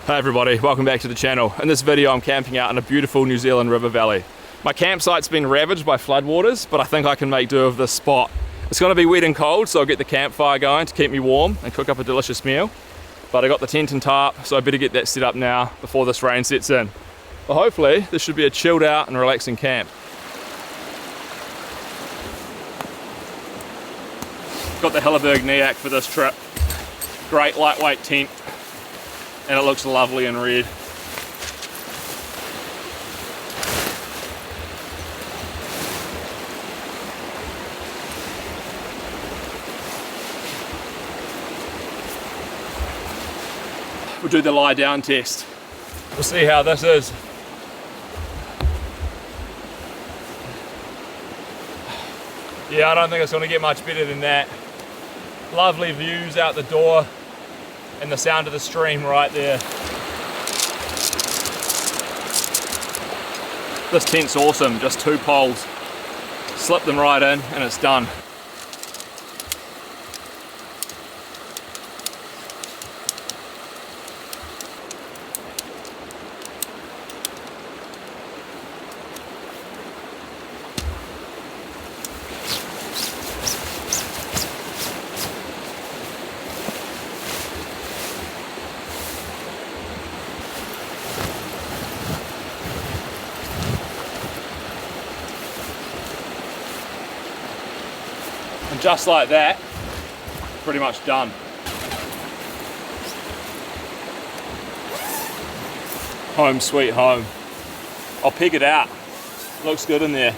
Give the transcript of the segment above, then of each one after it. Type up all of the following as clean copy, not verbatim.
Hey everybody, welcome back to the channel. In this video I'm camping out in a beautiful New Zealand river valley. My campsite's been ravaged by floodwaters, but I think I can make do of this spot. It's going to be wet and cold, so I'll get the campfire going to keep me warm and cook up a delicious meal. But I got the tent and tarp, so I better get that set up now before this rain sets in. But hopefully this should be a chilled out and relaxing camp. Got the Helleberg Nyack for this trip. Great lightweight tent. And it looks lovely in red. We'll do the lie down test. We'll see how this is. Yeah, I don't think it's going to get much better than that. Lovely views out the door. And the sound of the stream right there. This tent's awesome, just 2 poles. Slip them right in and it's done. And just like that, pretty much done. Home sweet home. I'll peg it out. Looks good in there.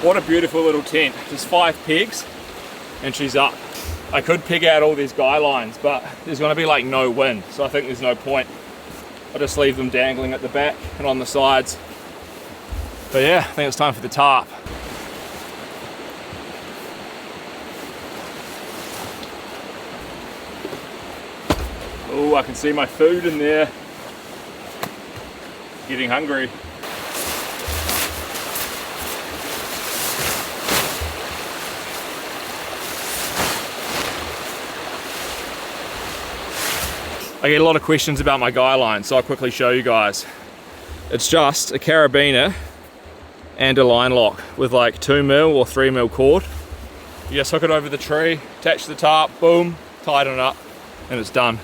What a beautiful little tent. There's 5 pegs and she's up. I could peg out all these guy lines, but there's gonna be like no wind, so I think there's no point. I'll just leave them dangling at the back and on the sides. But yeah, I think it's time for the tarp. Oh, I can see my food in there. Getting hungry. I get a lot of questions about my guy line, so I'll quickly show you guys. It's just a carabiner and a line lock with like 2mm or 3mm cord. You just hook it over the tree, attach the tarp, boom, tighten it up, and it's done.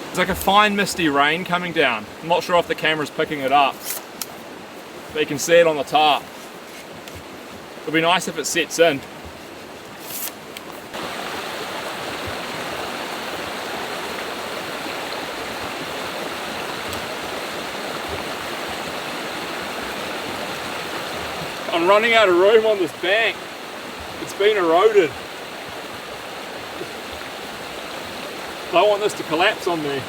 It's like a fine misty rain coming down. I'm not sure if the camera's picking it up, but you can see it on the tarp. It'll be nice if it sets in. I'm running out of room on this bank. It's been eroded. I don't want this to collapse on me.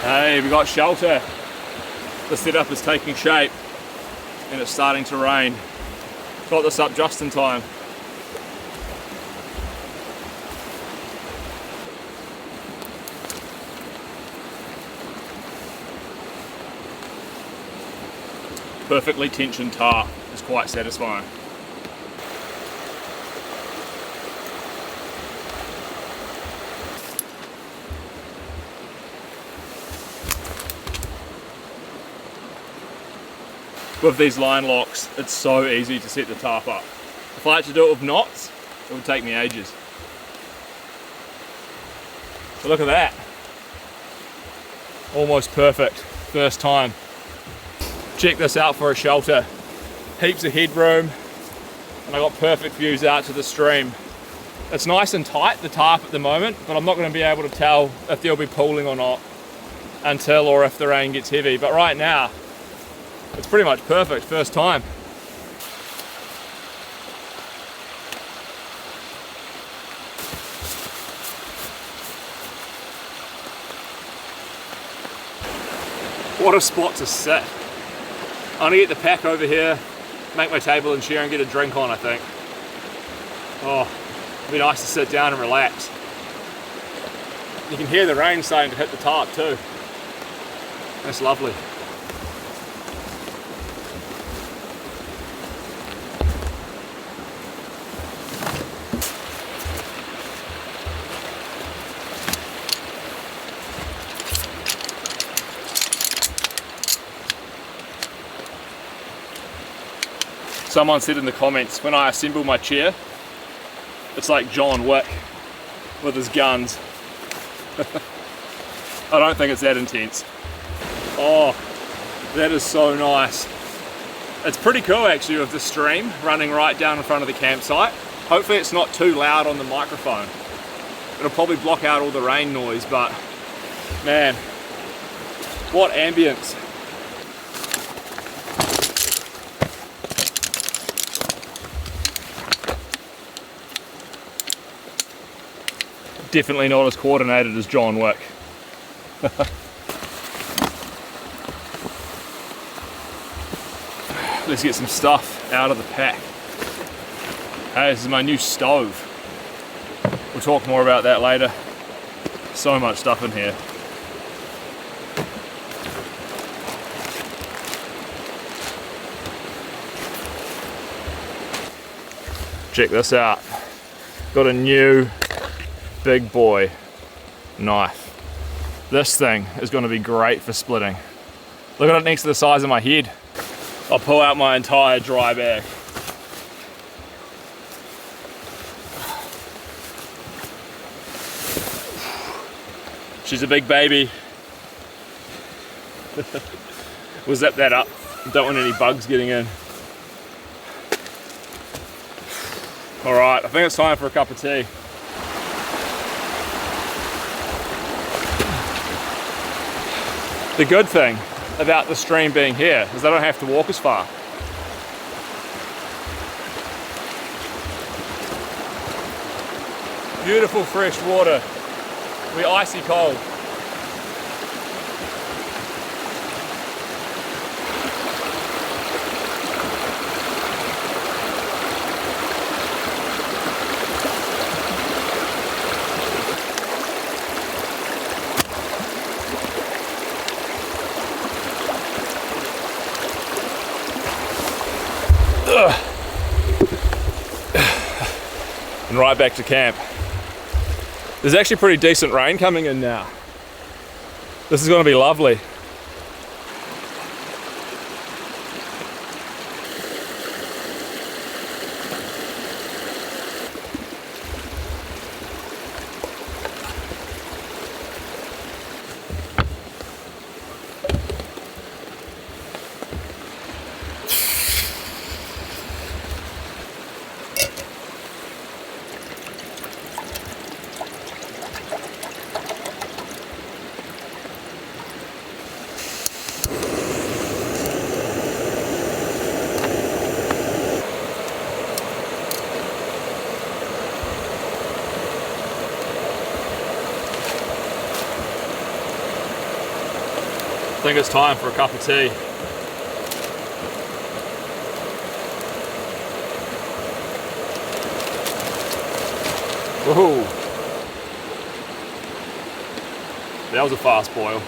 Hey, we got shelter. The setup is taking shape and it's starting to rain. Got this up just in time. Perfectly tensioned tarp is quite satisfying. with these line locks, it's so easy to set the tarp up. If I had to do it with knots, it would take me ages. But look at that. Almost perfect, first time. Check this out for a shelter. Heaps of headroom, and I got perfect views out to the stream. It's nice and tight, the tarp at the moment, but I'm not going to be able to tell if there'll be pooling or not until or if the rain gets heavy. But right now, it's pretty much perfect, first time. What a spot to sit. I'm gonna get the pack over here, make my table and chair and get a drink on, I think. Oh, it'd be nice to sit down and relax. You can hear the rain starting to hit the tarp too. That's lovely. Someone said in the comments, when I assemble my chair, it's like John Wick with his guns. I don't think it's that intense. Oh, that is so nice. It's pretty cool actually with the stream running right down in front of the campsite. Hopefully it's not too loud on the microphone. It'll probably block out all the rain noise, but man, what ambience. Definitely not as coordinated as John Wick. Let's get some stuff out of the pack. Hey, this is my new stove. We'll talk more about that later. So much stuff in here. Check this out. Got a new big boy knife. This thing is going to be great for splitting. Look at it next to the size of my head. I'll pull out my entire dry bag. She's a big baby. We'll zip that up. Don't want any bugs getting in. Alright, I think it's time for a cup of tea. The good thing about the stream being here is I don't have to walk as far. Beautiful fresh water. We're icy cold. And right back to camp. There's actually pretty decent rain coming in now. This is going to be lovely. I think it's time for a cup of tea. Woohoo! That was a fast boil.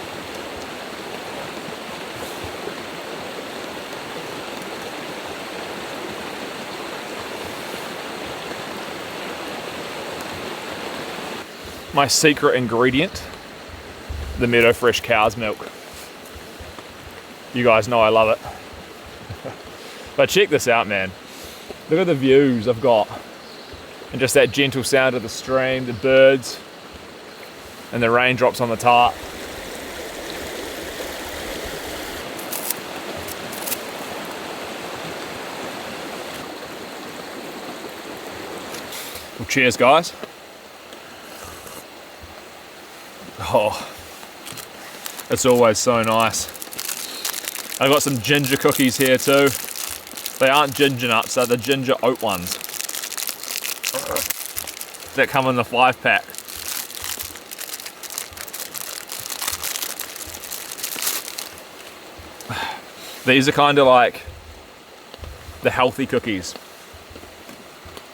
My secret ingredient, the Meadow Fresh cow's milk. You guys know I love it. But check this out, man. Look at the views I've got. And just that gentle sound of the stream, the birds, and the raindrops on the tarp. Well, cheers, guys. Oh, it's always so nice. I've got some ginger cookies here too. They aren't ginger nuts, they're the ginger oat ones that come in the 5-pack. These are kind of like the healthy cookies,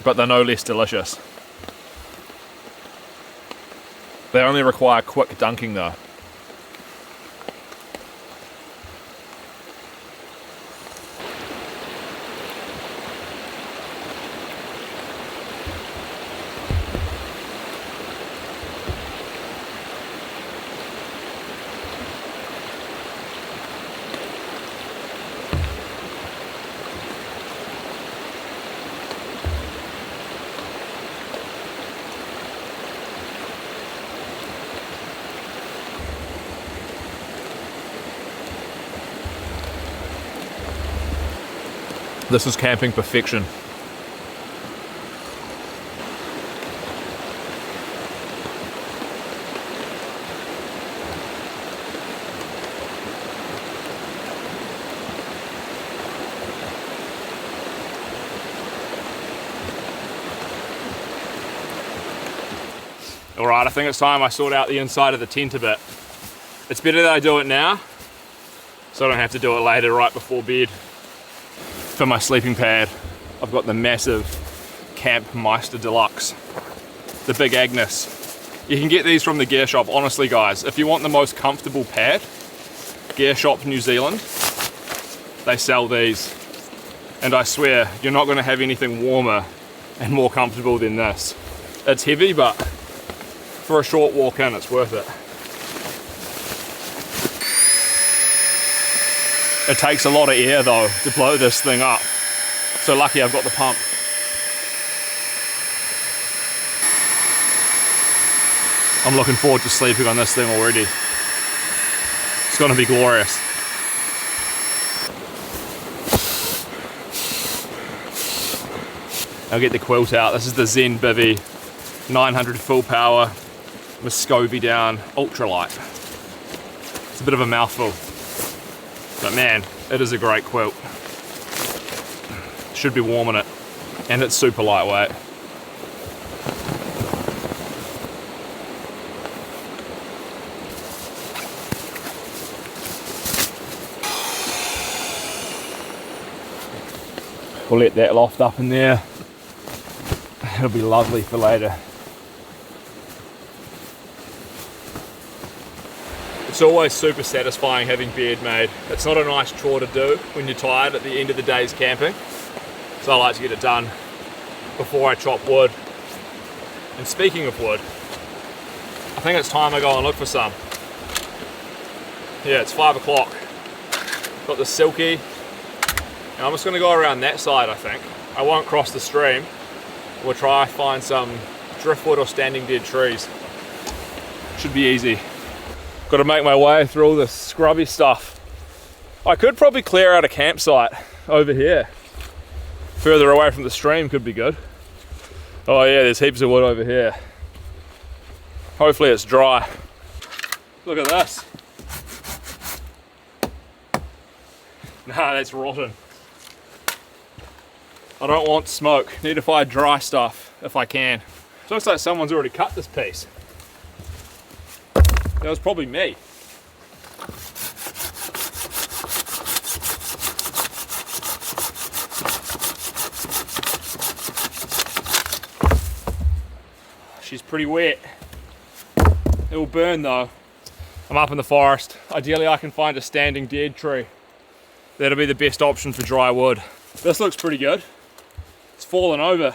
but they're no less delicious. They only require quick dunking though. This is camping perfection. Alright, I think it's time I sort out the inside of the tent a bit. It's better that I do it now, so I don't have to do it later right before bed. For my sleeping pad, I've got the massive Camp Meister Deluxe, the Big Agnes. You can get these from the gear shop. Honestly guys, if you want the most comfortable pad, Gear Shop New Zealand, they sell these. And I swear, you're not going to have anything warmer and more comfortable than this. It's heavy, but for a short walk in, it's worth it. It takes a lot of air though to blow this thing up. So lucky I've got the pump. I'm looking forward to sleeping on this thing already. It's gonna be glorious. I'll get the quilt out. This is the Zen Bivy 900 full power Muscovy down ultralight. It's a bit of a mouthful. But man, it is a great quilt. Should be warm in it. And it's super lightweight. We'll let that loft up in there. It'll be lovely for later. It's always super satisfying having bed made. It's not a nice chore to do when you're tired at the end of the day's camping. So I like to get it done before I chop wood. And speaking of wood, I think it's time I go and look for some. Yeah, it's 5 o'clock. Got the silky. Now I'm just gonna go around that side, I think. I won't cross the stream. We'll try find some driftwood or standing dead trees. Should be easy. Got to make my way through all this scrubby stuff. I could probably clear out a campsite over here. Further away from the stream could be good. Oh yeah, there's heaps of wood over here. Hopefully it's dry. Look at this. Nah, that's rotten. I don't want smoke. Need to find dry stuff if I can. It looks like someone's already cut this piece. That was probably me. She's pretty wet. It will burn though. I'm up in the forest. Ideally I can find a standing dead tree. That'll be the best option for dry wood. This looks pretty good. It's fallen over.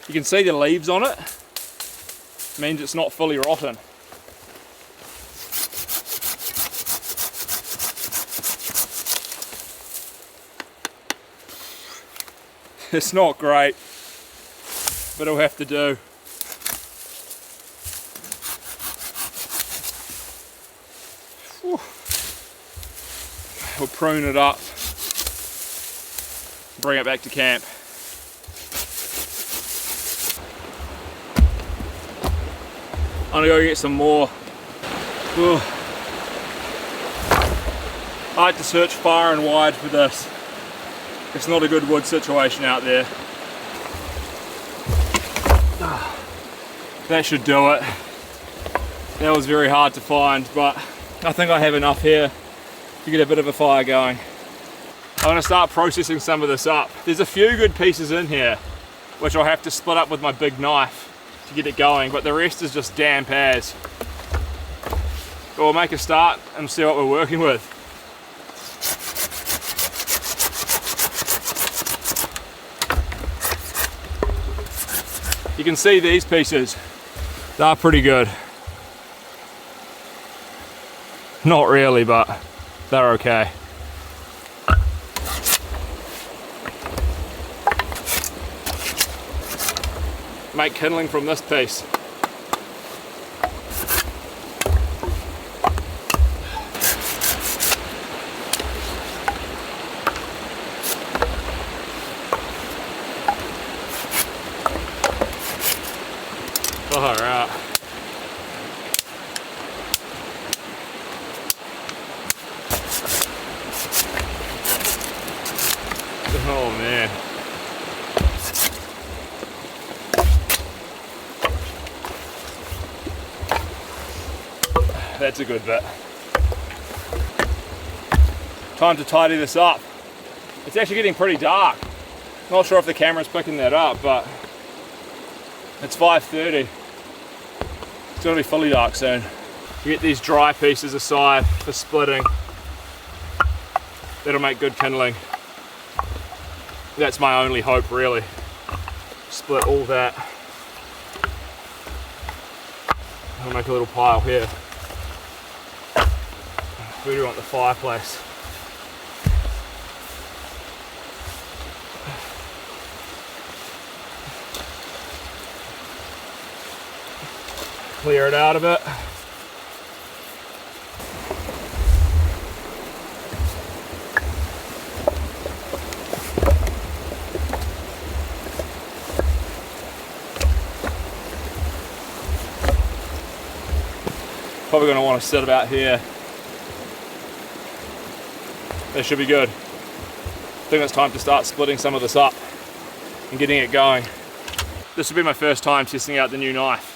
You can see the leaves on it. Means it's not fully rotten. It's not great, but it'll have to do. Whew. We'll prune it up, bring it back to camp. I'm gonna go get some more. Whew. I had to search far and wide for this. It's not a good wood situation out there. That should do it. That was very hard to find, but I think I have enough here to get a bit of a fire going. I'm gonna start processing some of this up. There's a few good pieces in here, which I'll have to split up with my big knife to get it going, but the rest is just damp as. But we'll make a start and see what we're working with. You can see these pieces, they're pretty good. Not really, but they're okay. Make kindling from this piece. Far out. Oh man. That's a good bit. Time to tidy this up. It's actually getting pretty dark. Not sure if the camera's picking that up, but it's 5:30. It's gonna be fully dark soon. You get these dry pieces aside for splitting. That'll make good kindling. That's my only hope, really. Split all that. I'll make a little pile here. We do want the fireplace. Clear it out a bit. Probably going to want to sit about here. That should be good. I think it's time to start splitting some of this up and getting it going. This will be my first time testing out the new knife.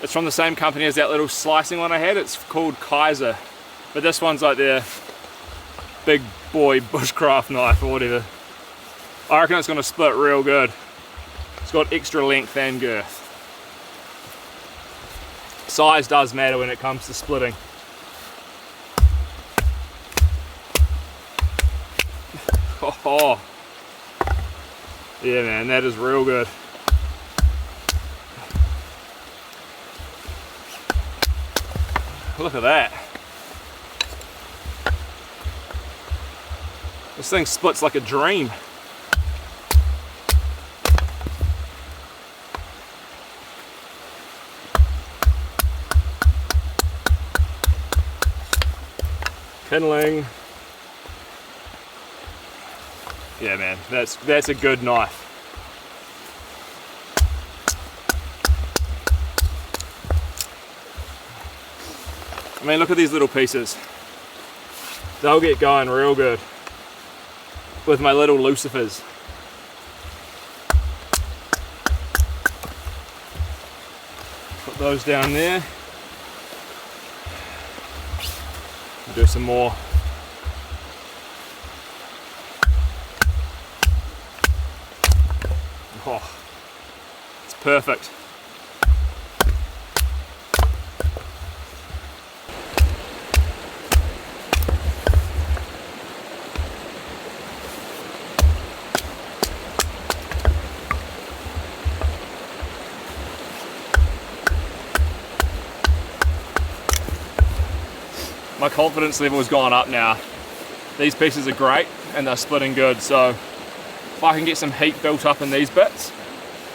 It's from the same company as that little slicing one I had. It's called Kaiser, but this one's like their big boy bushcraft knife or whatever. I reckon it's going to split real good. It's got extra length and girth. Size does matter when it comes to splitting. Oh, yeah man, that is real good. Look at that. This thing splits like a dream. Kindling. Yeah man, that's a good knife. I mean, look at these little pieces. They'll get going real good with my little lucifers. Put those down there. Do some more. Oh, it's perfect. My confidence level has gone up now. These pieces are great and they're splitting good, so If I can get some heat built up in these bits,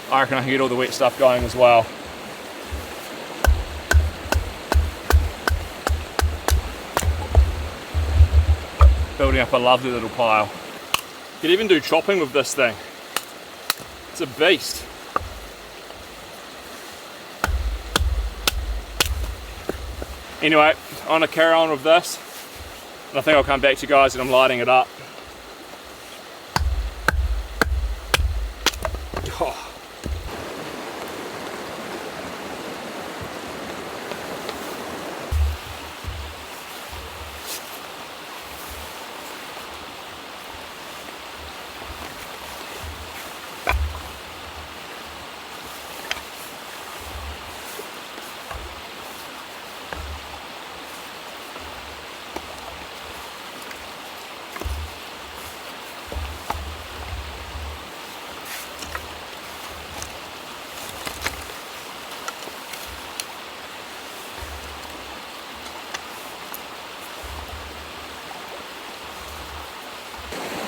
I reckon I can get all the wet stuff going as well. Building up a lovely little pile. You could even do chopping with this thing. It's a beast. Anyway, I'm gonna carry on with this, and I think I'll come back to you guys when I'm lighting it up. Oh.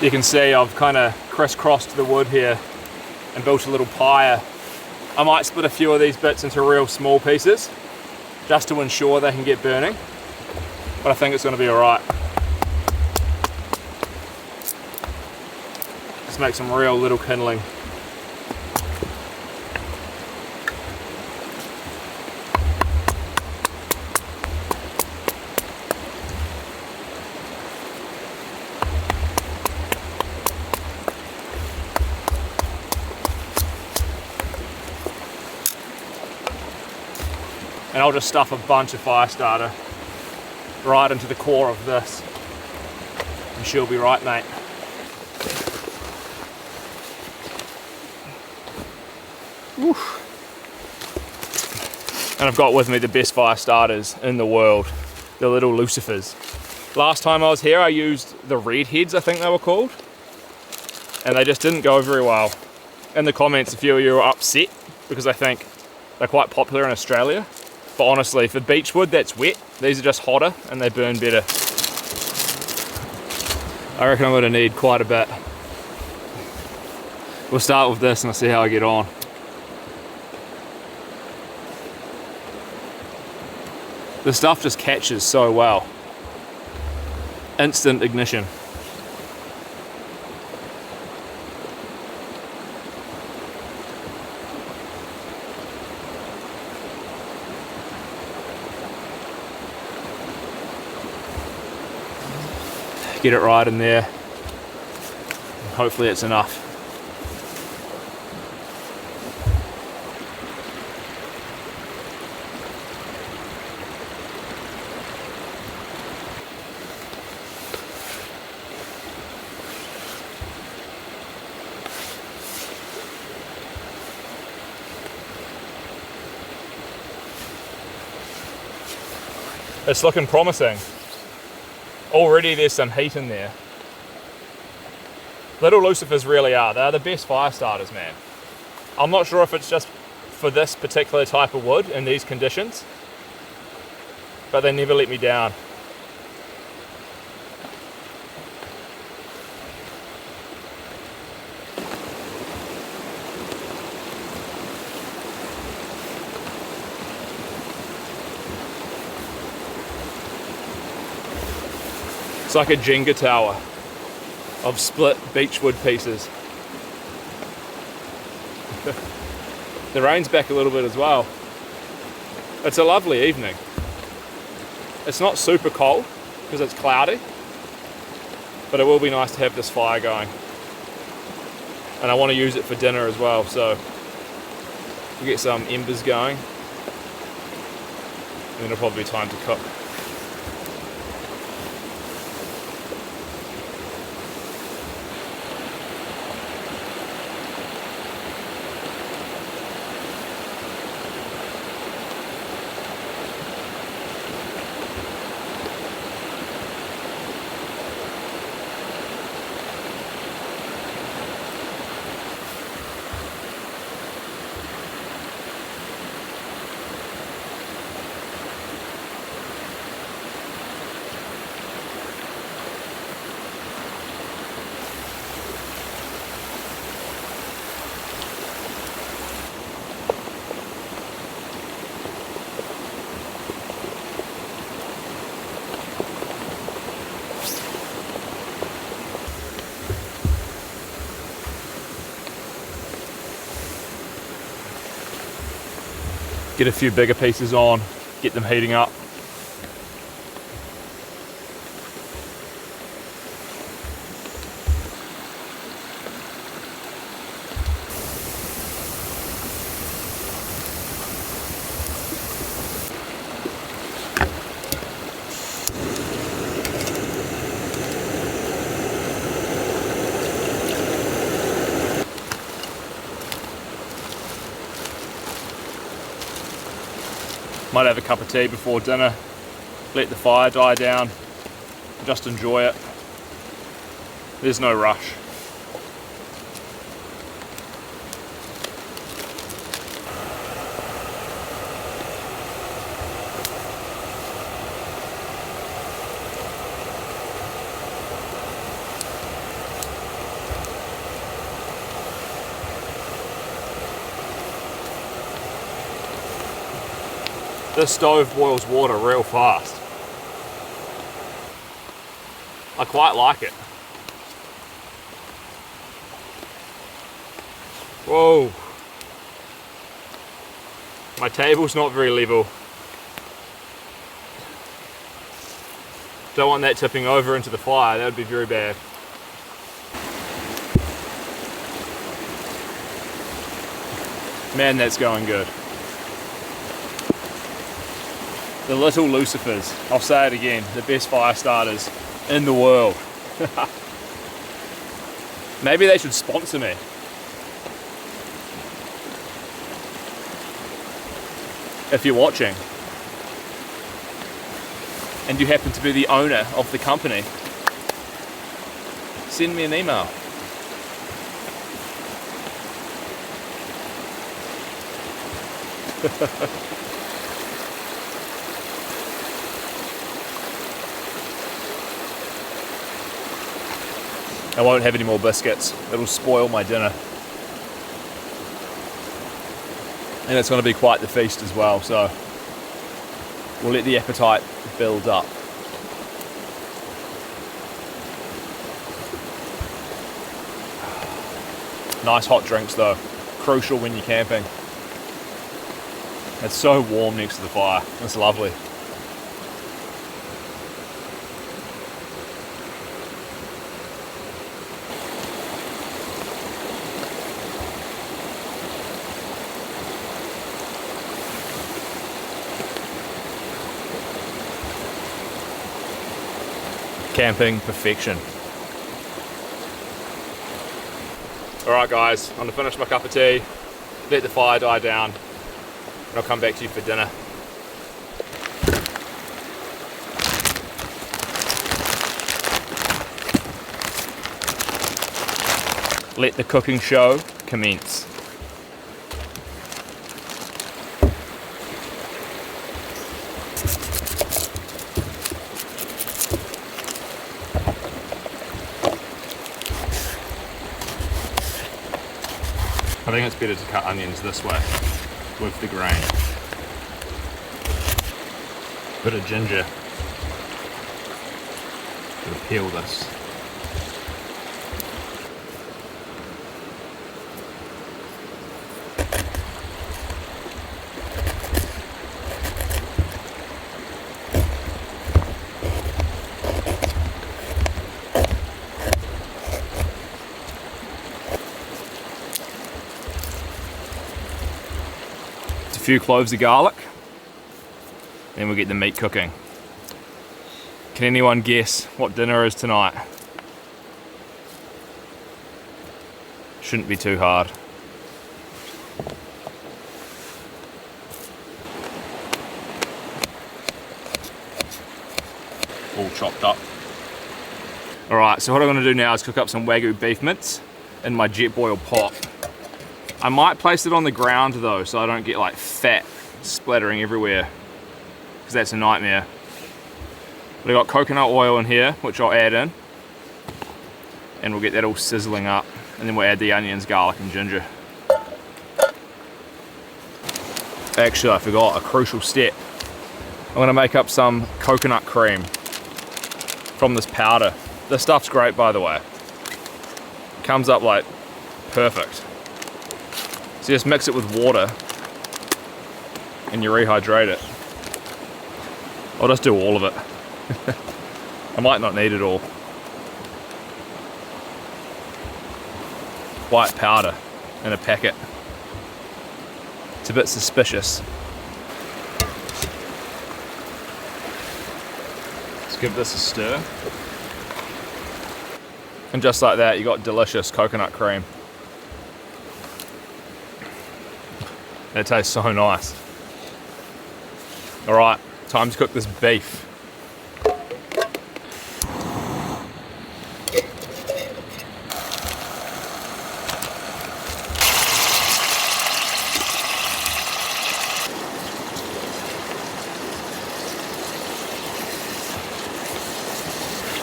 You can see I've kind of crisscrossed the wood here and built a little pyre. I might split a few of these bits into real small pieces just to ensure they can get burning, but I think it's going to be alright. Just make some real little kindling. And I'll just stuff a bunch of fire starter right into the core of this, and she'll be right, mate. Oof. And I've got with me the best fire starters in the world, the little lucifers. Last time I was here I used the redheads, I think they were called, and they just didn't go very well. In the comments a few of you were upset because I think they're quite popular in Australia. But honestly, for beechwood that's wet, these are just hotter and they burn better. I reckon I'm going to need quite a bit. We'll start with this and I'll see how I get on. The stuff just catches so well. Instant ignition. Get it right in there, and hopefully it's enough. It's looking promising. Already there's some heat in there. Little lucifers really are. They're the best fire starters, man. I'm not sure if it's just for this particular type of wood in these conditions, but they never let me down. It's like a Jenga tower of split beechwood pieces. The rain's back a little bit as well. It's a lovely evening. It's not super cold because it's cloudy, but it will be nice to have this fire going. And I want to use it for dinner as well, so we'll get some embers going and then it'll probably be time to cook. Get a few bigger pieces on, get them heating up. Might have a cup of tea before dinner, let the fire die down, just enjoy it. There's no rush. This stove boils water real fast. I quite like it. Whoa. My table's not very level. Don't want that tipping over into the fire, that would be very bad. Man, that's going good. The little Lucifers, I'll say it again, the best fire starters in the world. Maybe they should sponsor me. If you're watching and you happen to be the owner of the company, send me an email. I won't have any more biscuits. It'll spoil my dinner. And it's going to be quite the feast as well, so we'll let the appetite build up. Nice hot drinks though, crucial when you're camping. It's so warm next to the fire, it's lovely. Camping perfection. Alright guys, I'm gonna finish my cup of tea, let the fire die down, and I'll come back to you for dinner. Let the cooking show commence. I think it's better to cut onions this way, with the grain. Bit of ginger to peel this. A few cloves of garlic, then we'll get the meat cooking. Can anyone guess what dinner is tonight? Shouldn't be too hard. All chopped up. Alright, so what I'm going to do now is cook up some Wagyu beef mince in my jet boil pot. I might place it on the ground though, so I don't get like fat splattering everywhere, because that's a nightmare. But I've got coconut oil in here, which I'll add in, and we'll get that all sizzling up, and then we'll add the onions, garlic and ginger. Actually, I forgot a crucial step. I'm going to make up some coconut cream from this powder. This stuff's great, by the way. It comes up like perfect. So just mix it with water and you rehydrate it. I'll just do all of it. I might not need it all. White powder in a packet. It's a bit suspicious. Let's give this a stir. And just like that, you got delicious coconut cream. That tastes so nice. All right, time to cook this beef.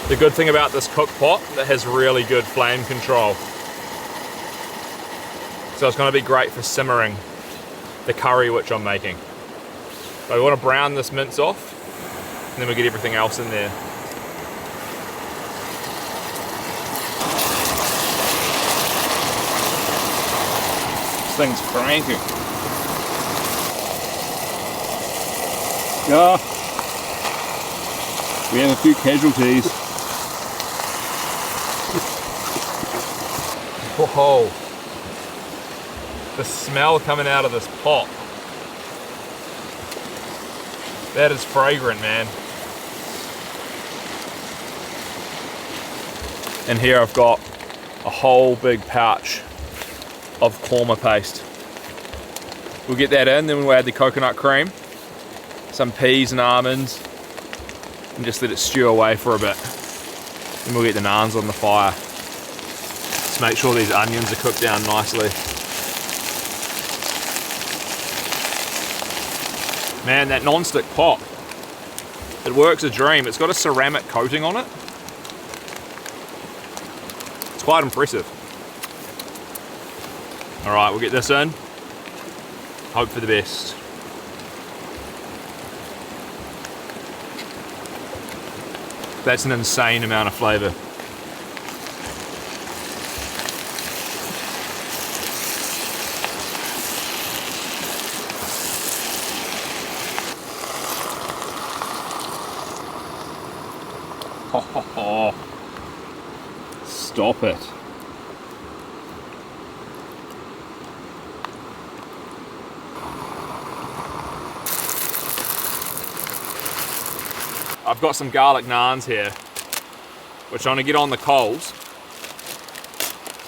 The good thing about this cook pot, that has really good flame control. So it's going to be great for simmering the curry which I'm making. So we want to brown this mince off, and then we get everything else in there. This thing's cranking. Yeah. We have a few casualties. Whoa. The smell coming out of this pot. That is fragrant, man. And here I've got a whole big pouch of korma paste. We'll get that in, then we'll add the coconut cream, some peas and almonds, and just let it stew away for a bit. Then we'll get the naans on the fire. Just make sure these onions are cooked down nicely. Man, that non-stick pot, it works a dream. It's got a ceramic coating on it. It's quite impressive. All right, we'll get this in. Hope for the best. That's an insane amount of flavour. Oh, stop it. I've got some garlic naans here, which I'm gonna get on the coals.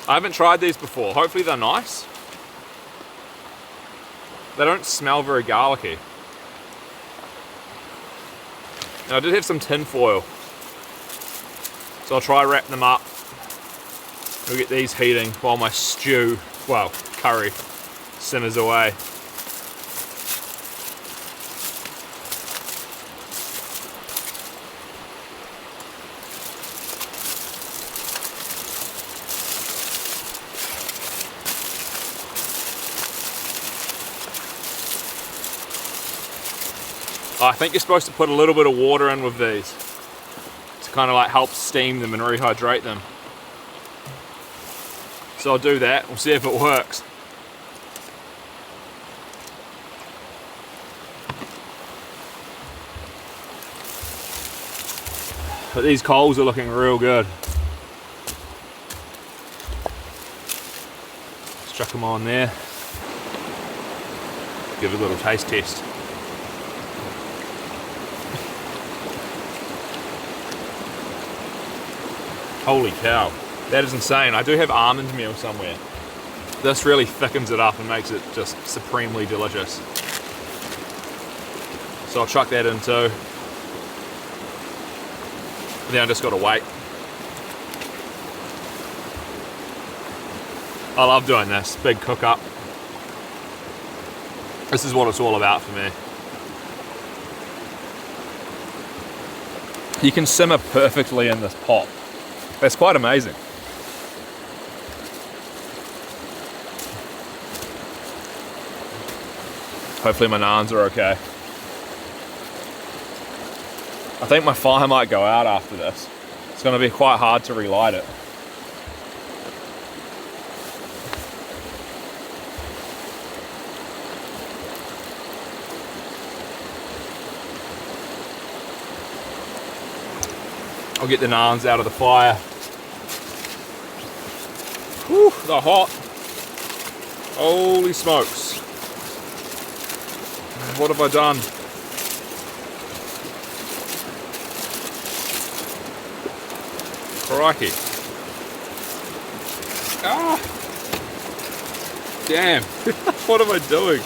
I haven't tried these before. Hopefully they're nice. They don't smell very garlicky. Now I did have some tin foil, so I'll try wrap them up. We'll get these heating while my stew, well, curry, simmers away. I think you're supposed to put a little bit of water in with these to kind of like help steam them and rehydrate them. So I'll do that, we'll see if it works. But these coals are looking real good. Let's chuck them on there. Give it a little taste test. Holy cow, that is insane. I do have almond meal somewhere. This really thickens it up and makes it just supremely delicious. So I'll chuck that in too. Then I just gotta wait. I love doing this, big cook up. This is what it's all about for me. You can simmer perfectly in this pot. That's quite amazing. Hopefully my naans are okay. I think my fire might go out after this. It's going to be quite hard to relight it. I'll get the naans out of the fire. Whew, they're hot. Holy smokes. What have I done? Crikey. Ah! Damn. What am I doing?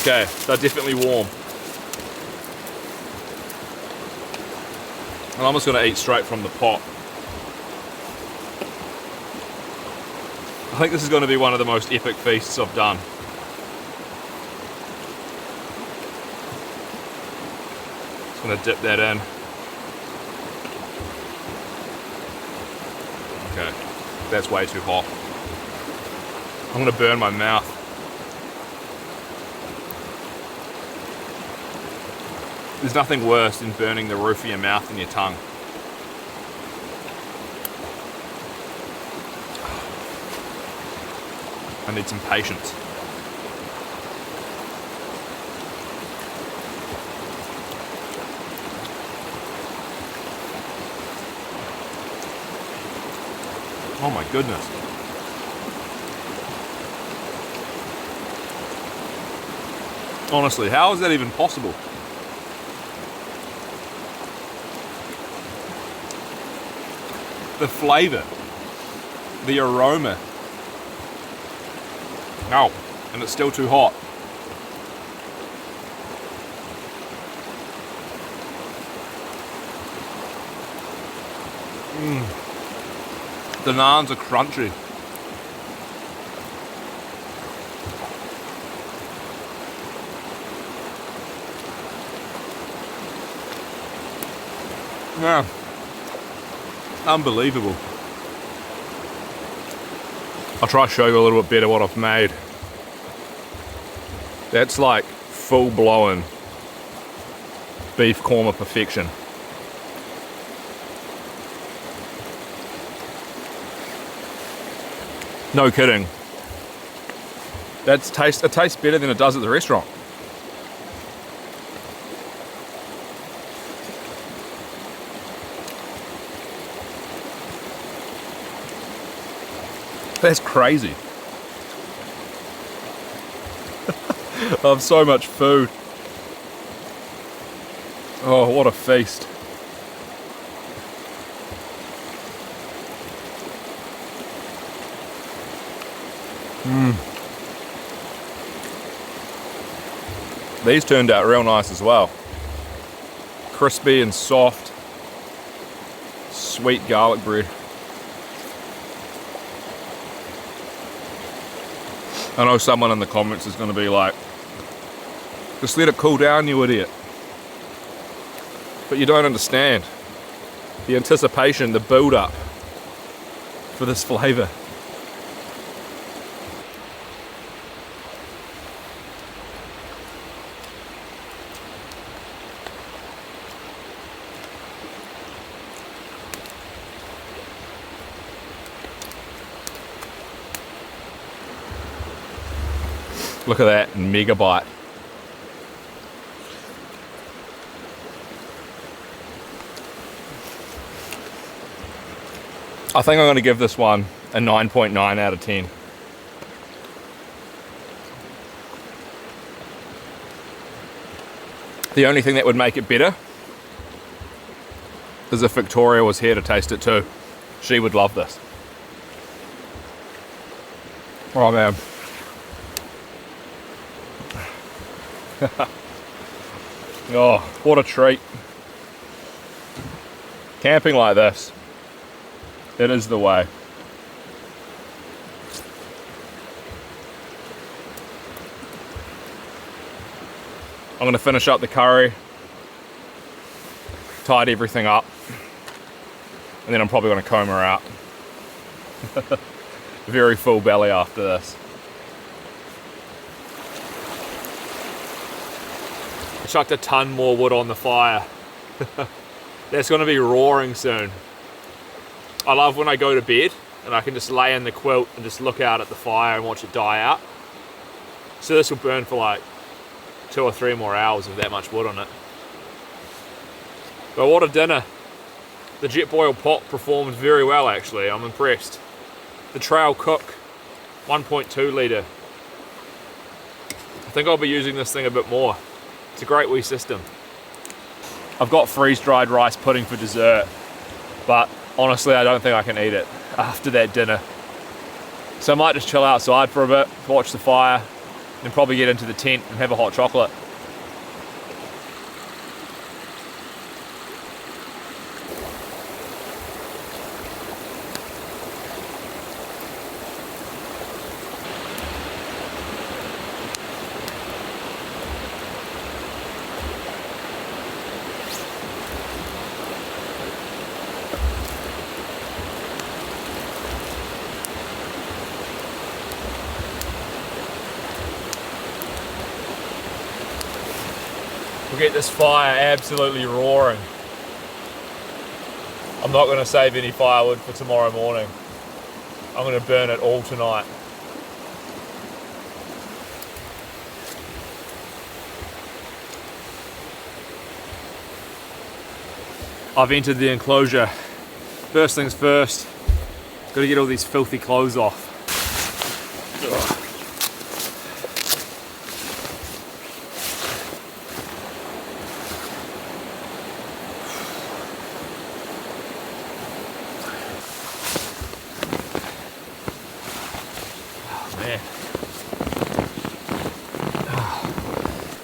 Okay, they're definitely warm. And I'm just going to eat straight from the pot. I think this is going to be one of the most epic feasts I've done. Just going to dip that in. Okay, that's way too hot. I'm going to burn my mouth. There's nothing worse than burning the roof of your mouth and your tongue. I need some patience. Oh my goodness. Honestly, how is that even possible? The flavor, the aroma. No, and it's still too hot. The naans are crunchy. Yeah. Unbelievable. I'll try to show you a little bit better what I've made. That's like full-blown beef korma perfection. No kidding. It tastes better than it does at the restaurant. That's crazy. I have so much food. Oh, what a feast. These turned out real nice as well. Crispy and soft. Sweet garlic bread. I know someone in the comments is going to be like, just let it cool down, you idiot. But you don't understand the anticipation, the build-up for this flavour. Look at that mega bite. I think I'm going to give this one a 9.9 out of 10. The only thing that would make it better is if Victoria was here to taste it too. She would love this. Oh man. Oh, what a treat. Camping like this, it is the way. I'm going to finish up the curry, tidy everything up, and then I'm probably going to comb her out. Very full belly after this. I chucked a ton more wood on the fire. That's going to be roaring soon. I love when I go to bed and I can just lay in the quilt and just look out at the fire and watch it die out. So this will burn for like 2 or 3 more hours with that much wood on it. But what a dinner. The jet boil pot performed very well actually, I'm impressed. The Trail Cook 1.2 litre. I think I'll be using this thing a bit more. It's a great wee system. I've got freeze-dried rice pudding for dessert, but honestly I don't think I can eat it after that dinner. So I might just chill outside for a bit, watch the fire, and probably get into the tent and have a hot chocolate. We'll get this fire absolutely roaring. I'm not going to save any firewood for tomorrow morning. I'm going to burn it all tonight. I've entered the enclosure. First things first, got to get all these filthy clothes off. Ugh.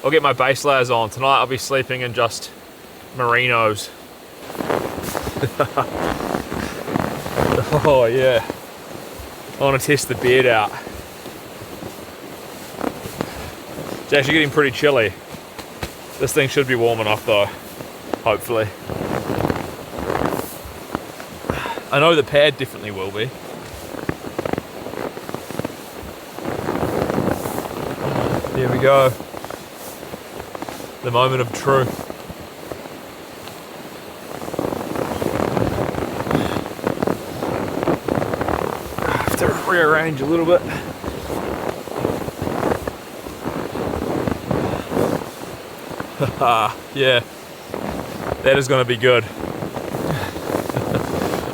I'll get my base layers on. Tonight I'll be sleeping in just merinos. Oh yeah. I want to test the beard out. It's actually getting pretty chilly. This thing should be warm enough though, hopefully. I know the pad definitely will be. Here we go. The moment of truth. I have to rearrange a little bit. Yeah, that is going to be good.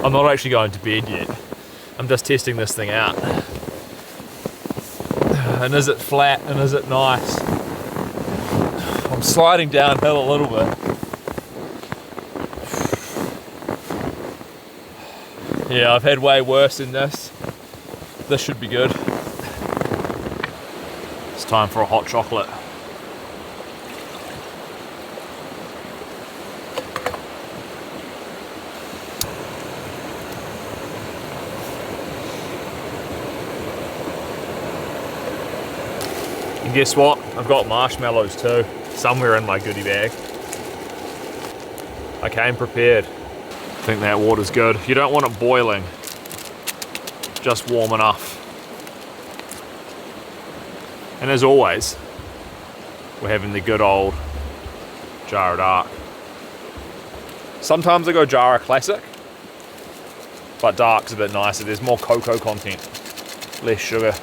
I'm not actually going to bed yet. I'm just testing this thing out. And is it flat and is it nice? I'm sliding downhill a little bit. Yeah, I've had way worse in this. This should be good. It's time for a hot chocolate. And guess what? I've got marshmallows too, somewhere in my goodie bag. I came prepared. I think that water's good. You don't want it boiling, just warm enough. And as always, we're having the good old Jar of Dark. Sometimes I go Jar of Classic, but Dark's a bit nicer. There's more cocoa content, less sugar.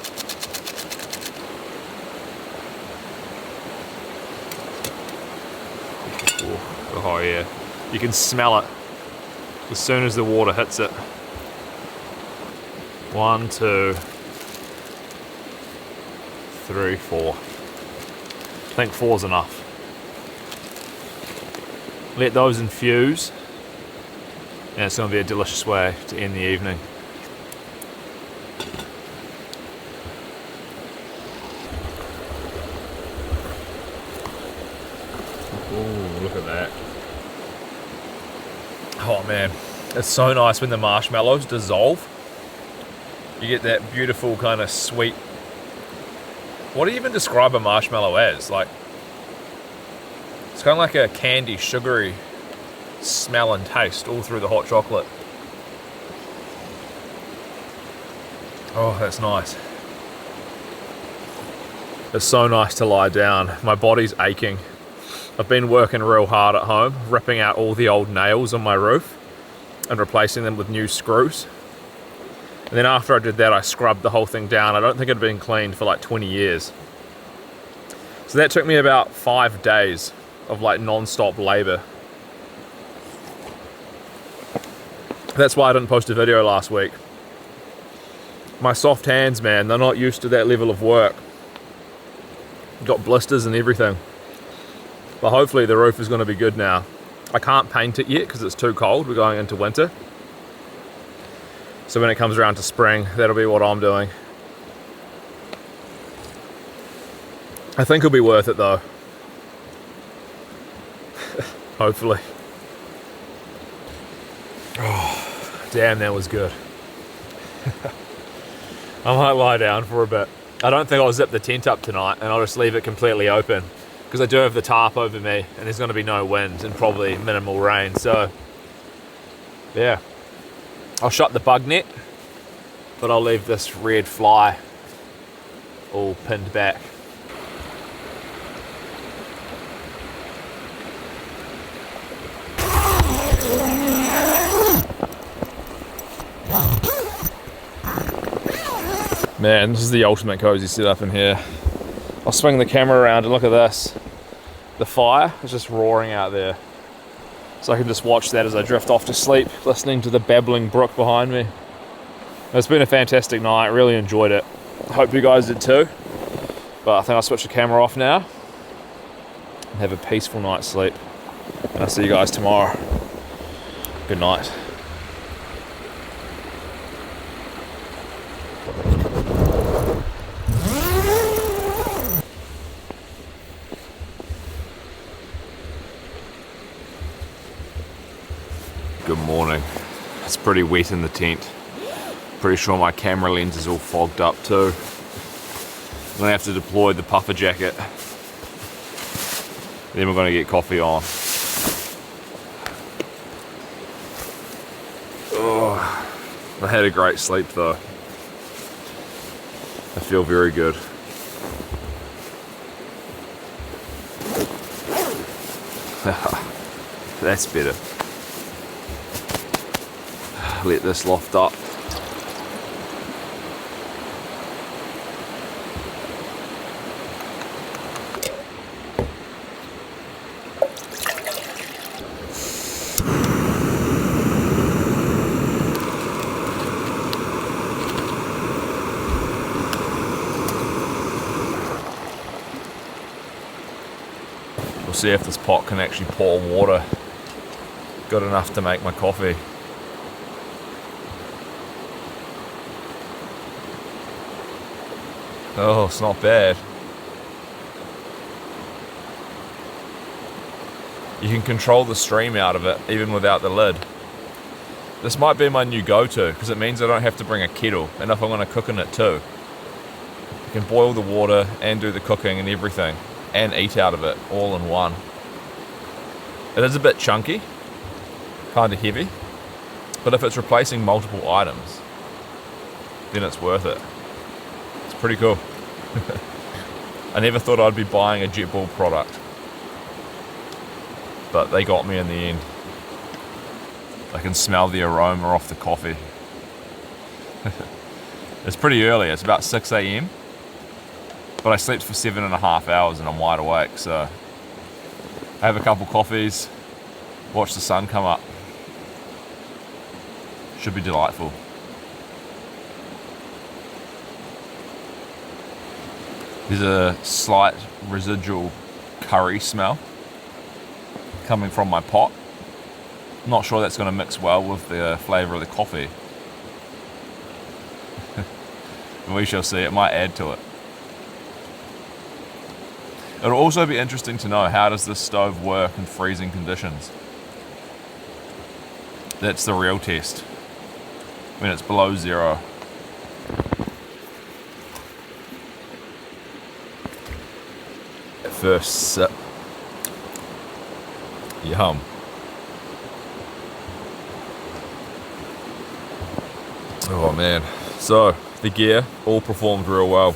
Oh yeah, you can smell it as soon as the water hits it. 1, 2, 3, 4. I think 4's enough. Let those infuse, and it's going to be a delicious way to end the evening. Ooh, look at that. Oh man, it's so nice when the marshmallows dissolve. You get that beautiful kind of sweet. What do you even describe a marshmallow as? Like, it's kind of like a candy, sugary smell and taste all through the hot chocolate. Oh, that's nice. It's so nice to lie down. My body's aching. I've been working real hard at home, ripping out all the old nails on my roof and replacing them with new screws. And then after I did that, I scrubbed the whole thing down. I don't think it had been cleaned for like 20 years. So that took me about 5 days of like non-stop labor. That's why I didn't post a video last week. My soft hands, man, they're not used to that level of work. Got blisters and everything. But hopefully the roof is going to be good now. I can't paint it yet because it's too cold. We're going into winter. So when it comes around to spring, that'll be what I'm doing. I think it'll be worth it though. Hopefully. Oh, damn, that was good. I might lie down for a bit. I don't think I'll zip the tent up tonight, and I'll just leave it completely open because I do have the tarp over me and there's going to be no wind and probably minimal rain. So yeah, I'll shut the bug net, but I'll leave this red fly all pinned back. Man, this is the ultimate cozy setup in here. I'll swing the camera around and look at this. The fire is just roaring out there. So I can just watch that as I drift off to sleep, listening to the babbling brook behind me. It's been a fantastic night, really enjoyed it. Hope you guys did too. But I think I'll switch the camera off now and have a peaceful night's sleep. And I'll see you guys tomorrow. Good night. Good morning. It's pretty wet in the tent. Pretty sure my camera lens is all fogged up too. I'm gonna have to deploy the puffer jacket. Then we're gonna get coffee on. Oh, I had a great sleep though. I feel very good. That's better. Let this loft up. We'll see if this pot can actually pour water good enough to make my coffee. Oh, it's not bad. You can control the stream out of it even without the lid. This might be my new go-to because it means I don't have to bring a kettle, and if I'm going to cook in it too. You can boil the water and do the cooking and everything and eat out of it all in one. It is a bit chunky, kind of heavy, but if it's replacing multiple items, then it's worth it. Pretty cool. I never thought I'd be buying a JetBall product, but they got me in the end. I can smell the aroma off the coffee. It's pretty early, it's about 6 AM, but I slept for 7.5 hours and I'm wide awake, so I have a couple coffees, watch the sun come up. Should be delightful. There's a slight residual curry smell coming from my pot. Not sure that's going to mix well with the flavour of the coffee. We shall see, it might add to it. It'll also be interesting to know, how does this stove work in freezing conditions? That's the real test, when it's below zero. First sip. Yum. Oh man. So the gear all performed real well.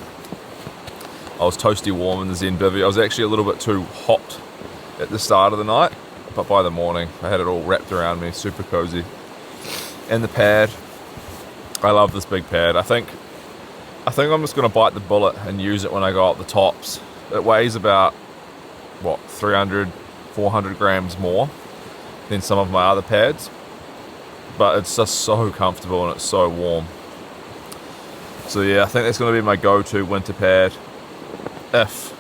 I was toasty warm in the Zen bivvy. I was actually a little bit too hot at the start of the night, but by the morning I had it all wrapped around me, super cozy. And the pad, I love this big pad. I think I'm just gonna bite the bullet and use it when I go up the tops. It weighs about, what, 300, 400 grams more than some of my other pads. but it's just so comfortable and it's so warm. So yeah, I think that's going to be my go-to winter pad if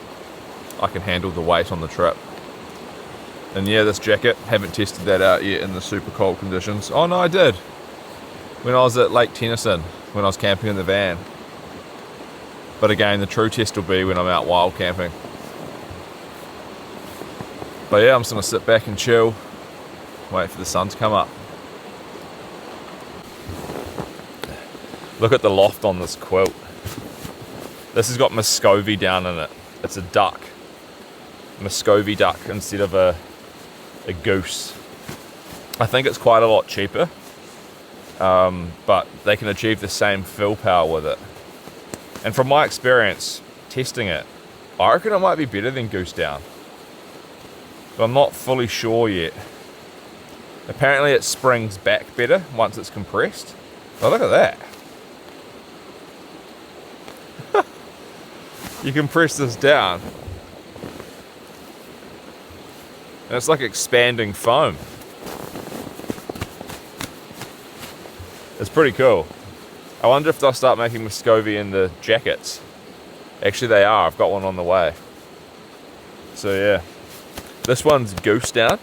I can handle the weight on the trip. And yeah, this jacket, haven't tested that out yet in the super cold conditions. Oh no, I did. When I was at Lake Tennyson, when I was camping in the van. But again, the true test will be when I'm out wild camping. But yeah, I'm just going to sit back and chill, wait for the sun to come up. Look at the loft on this quilt. This has got Muscovy down in it. It's a duck. Muscovy duck instead of a goose. I think it's quite a lot cheaper, but they can achieve the same fill power with it. And from my experience testing it, I reckon it might be better than goose down. But I'm not fully sure yet. Apparently it springs back better once it's compressed. Oh, look at that. You can press this down and it's like expanding foam. It's pretty cool. I wonder if they'll start making Muscovy in the jackets. Actually they are, I've got one on the way. So yeah, this one's goose down,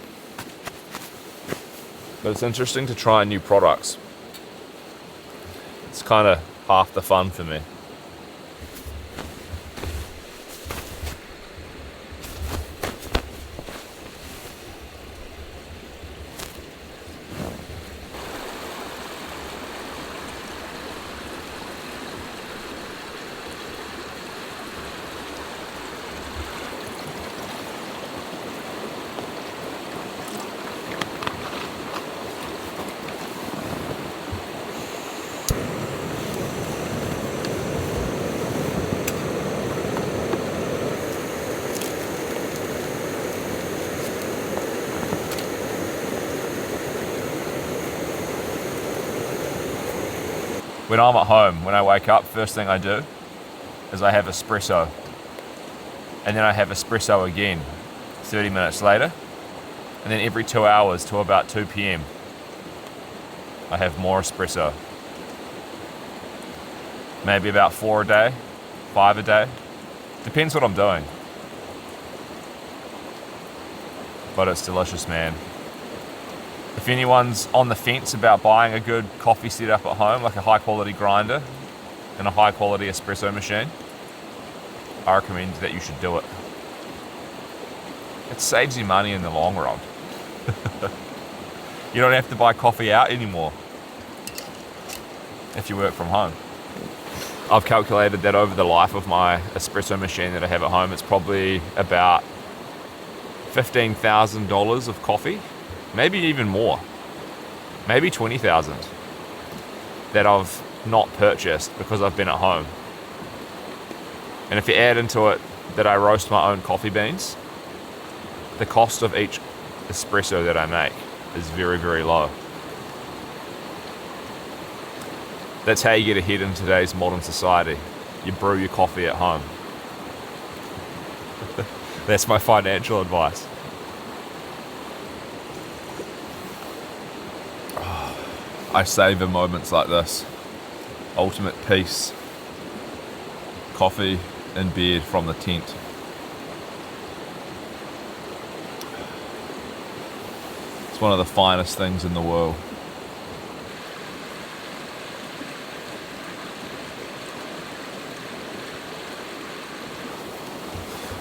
but it's interesting to try new products. It's kind of half the fun for me. When I'm at home, when I wake up, first thing I do is I have espresso. And then I have espresso again 30 minutes later. And then every 2 hours till about 2 p.m. I have more espresso. Maybe about 4 a day, 5 a day. Depends what I'm doing. But it's delicious, man. If anyone's on the fence about buying a good coffee setup at home, like a high quality grinder and a high quality espresso machine, I recommend that you should do it. It saves you money in the long run. You don't have to buy coffee out anymore if you work from home. I've calculated that over the life of my espresso machine that I have at home, it's probably about $15,000 of coffee. Maybe even more, maybe 20,000 that I've not purchased because I've been at home. And if you add into it that I roast my own coffee beans, the cost of each espresso that I make is very, very low. That's how you get ahead in today's modern society. You brew your coffee at home. That's my financial advice. I savor moments like this. Ultimate peace. Coffee in bed from the tent. It's one of the finest things in the world.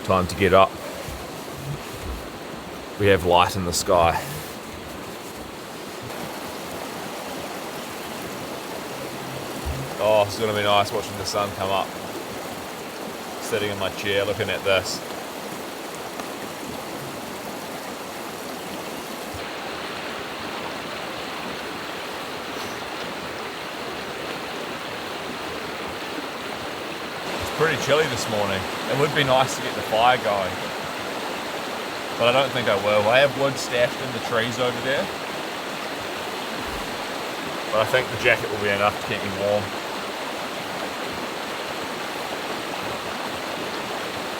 Time to get up. We have light in the sky. Oh, it's going to be nice watching the sun come up. Sitting in my chair looking at this. It's pretty chilly this morning. It would be nice to get the fire going, but I don't think I will. I have wood stashed in the trees over there, but I think the jacket will be enough to keep me warm.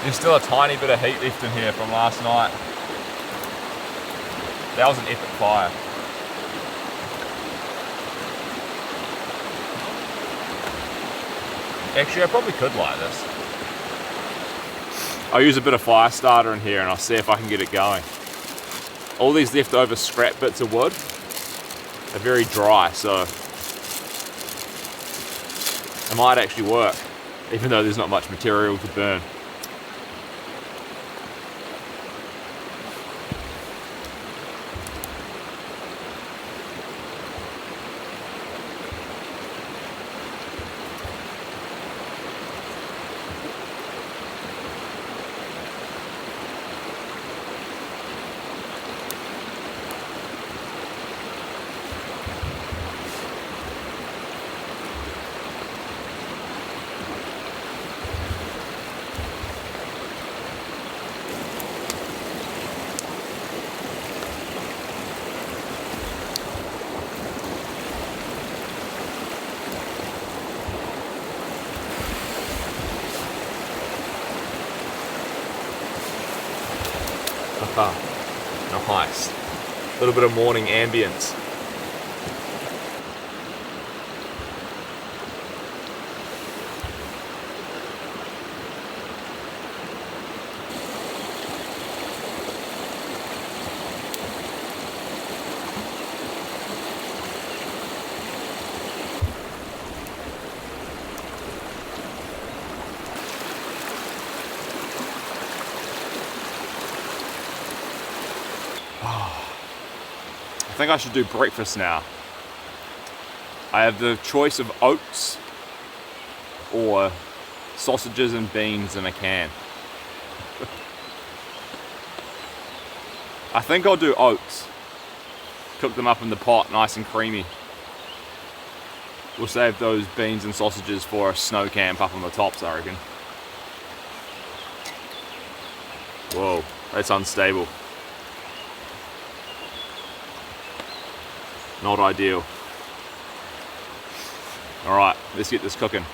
There's still a tiny bit of heat left in here from last night. That was an epic fire. Actually, I probably could light this. I'll use a bit of fire starter in here and I'll see if I can get it going. All these leftover scrap bits of wood are very dry, so it might actually work, even though there's not much material to burn. Nice. A little bit of morning ambience. I think I should do breakfast now. I have the choice of oats or sausages and beans in a can. I think I'll do oats. Cook them up in the pot, nice and creamy. We'll save those beans and sausages for a snow camp up on the tops, I reckon. Whoa, that's unstable. Not ideal. All right, let's get this cooking.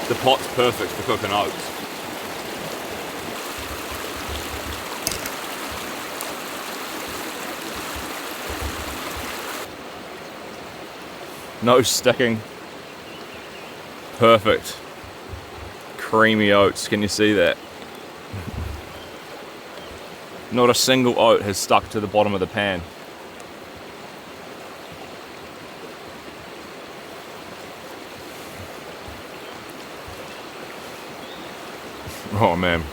The pot's perfect for cooking oats. No sticking. Perfect. Creamy oats, can you see that? Not a single oat has stuck to the bottom of the pan. Oh man.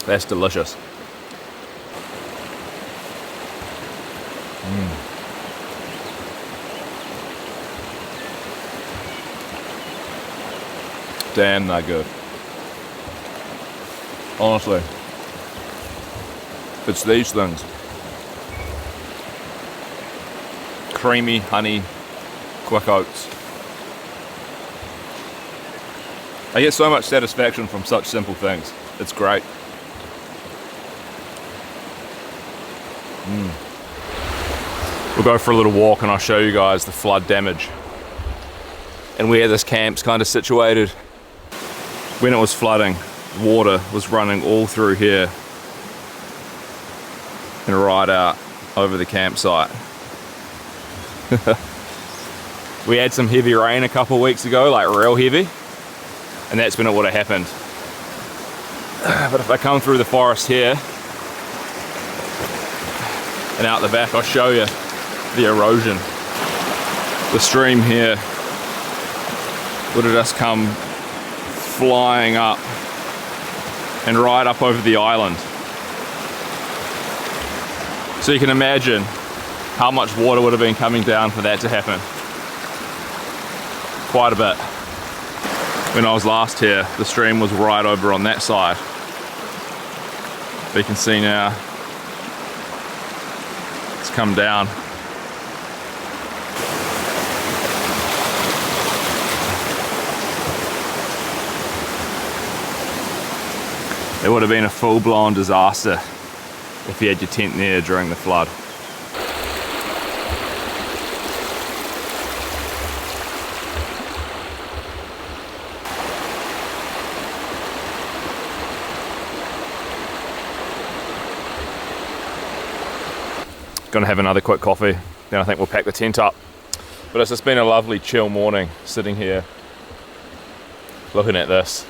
That's delicious. Damn, they're good. Honestly. It's these things. Creamy, honey, quick oats. I get so much satisfaction from such simple things. It's great. We'll go for a little walk and I'll show you guys the flood damage and where this camp's kind of situated. When it was flooding, water was running all through here and right out over the campsite. We had some heavy rain a couple of weeks ago, like real heavy, and that's when it would have happened. But if I come through the forest here and out the back, I'll show you the erosion. The stream here would have just come flying up and right up over the island. So you can imagine how much water would have been coming down for that to happen. Quite a bit. When I was last here, the stream was right over on that side. But you can see now, it's come down. It would have been a full-blown disaster if you had your tent there during the flood. Gonna have another quick coffee, then I think we'll pack the tent up. But it's just been a lovely chill morning, sitting here, looking at this.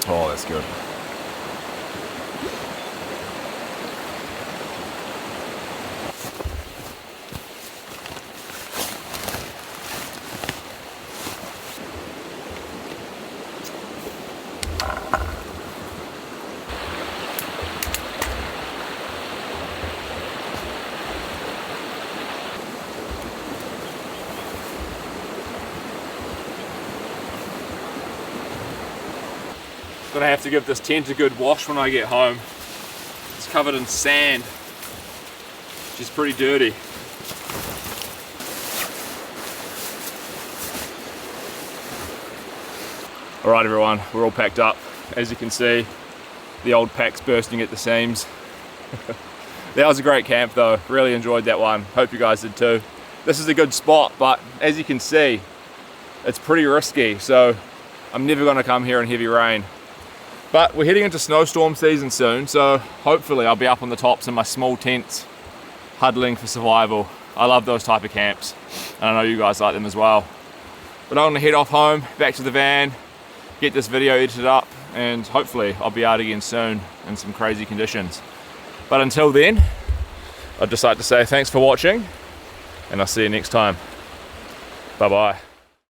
Oh, that's good. Gonna have to give this tent a good wash when I get home. It's covered in sand, which is pretty dirty. Alright everyone, we're all packed up. As you can see, the old pack's bursting at the seams. That was a great camp though, really enjoyed that one. Hope you guys did too. This is a good spot, but as you can see, it's pretty risky, so I'm never gonna come here in heavy rain. But we're heading into snowstorm season soon, so hopefully I'll be up on the tops in my small tents, huddling for survival. I love those type of camps, and I know you guys like them as well. But I'm gonna head off home, back to the van, get this video edited up, and hopefully I'll be out again soon in some crazy conditions. But until then, I'd just like to say thanks for watching, and I'll see you next time. Bye bye.